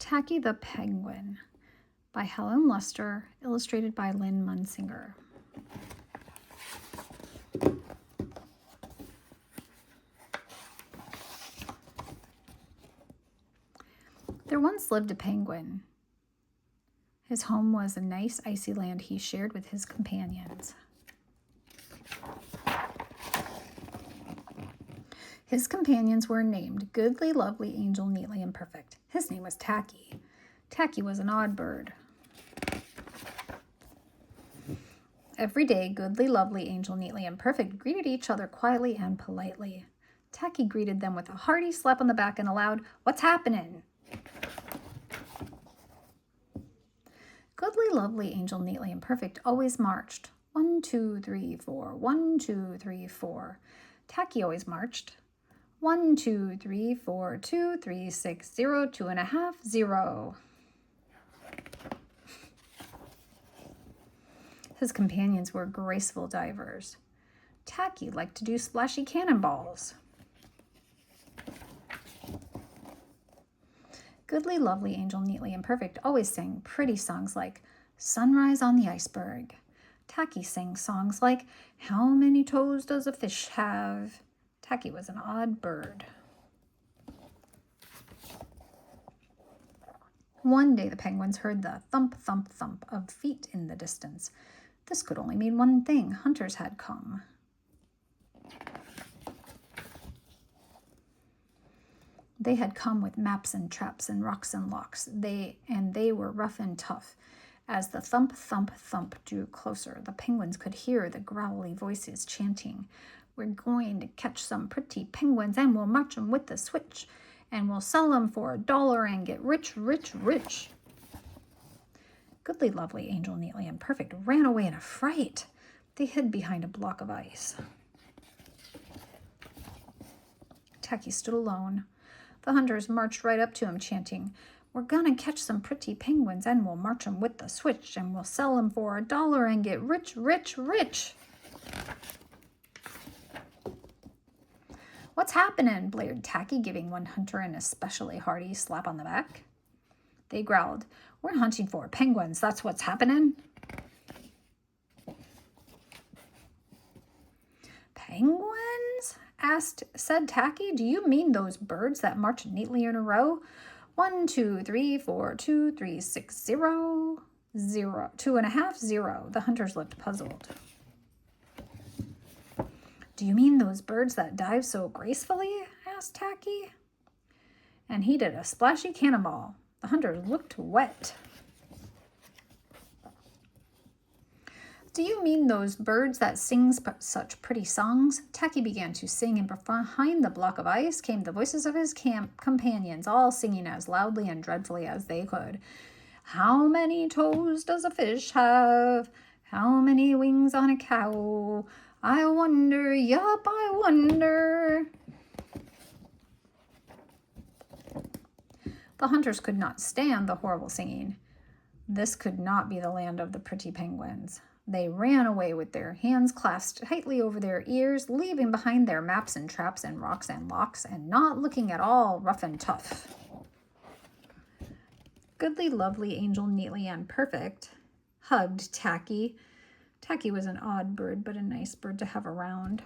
Tacky the Penguin by Helen Luster, illustrated by Lynn Munsinger. There once lived a penguin. His home was a nice icy land he shared with his companions. His companions were named Goodly, Lovely, Angel, Neatly, and Perfect. His name was Tacky. Tacky was an odd bird. Every day, Goodly, Lovely, Angel, Neatly, and Perfect greeted each other quietly and politely. Tacky greeted them with a hearty slap on the back and a loud, "What's happening?" Goodly, Lovely, Angel, Neatly, and Perfect always marched. 1, 2, 3, 4. 1, 2, 3, 4. Tacky always marched. 1, 2, 3, 4, 2, 3, 6, 0, 2.5, 0. His companions were graceful divers. Tacky liked to do splashy cannonballs. Goodly, Lovely, Angel, Neatly, and Perfect always sang pretty songs like Sunrise on the Iceberg. Tacky sang songs like How Many Toes Does a Fish Have? Tacky was an odd bird. One day the penguins heard the thump, thump, thump of feet in the distance. This could only mean one thing. Hunters had come. They had come with maps and traps and rocks and locks. They were rough and tough. As the thump, thump, thump drew closer, the penguins could hear the growly voices chanting, "We're going to catch some pretty penguins and we'll march them with the switch. And we'll sell them for $1 and get rich, rich, rich." Goodly, Lovely, Angel, Neatly, and Perfect ran away in a fright. They hid behind a block of ice. Tacky stood alone. The hunters marched right up to him, chanting, "We're gonna catch some pretty penguins and we'll march them with the switch and we'll sell them for $1 and get rich, rich, rich." "What's happening?" blared Tacky, giving one hunter an especially hearty slap on the back. They growled, "We're hunting for penguins, that's what's happening." "Penguins?" said Tacky. "Do you mean those birds that march neatly in a row? 1, 2, 3, 4, 2, 3, 6, 0, 0, 2.5, 0. The hunters looked puzzled. "Do you mean those birds that dive so gracefully?" asked Tacky. And he did a splashy cannonball. The hunters looked wet. "Do you mean those birds that sing such pretty songs?" Tacky began to sing, and behind the block of ice came the voices of his companions, all singing as loudly and dreadfully as they could. "How many toes does a fish have? How many wings on a cow? I wonder, yup, I wonder." The hunters could not stand the horrible singing. This could not be the land of the pretty penguins. They ran away with their hands clasped tightly over their ears, leaving behind their maps and traps and rocks and locks, and not looking at all rough and tough. Goodly, Lovely, Angel, Neatly, and Perfect hugged Tacky. Tacky was an odd bird, but a nice bird to have around.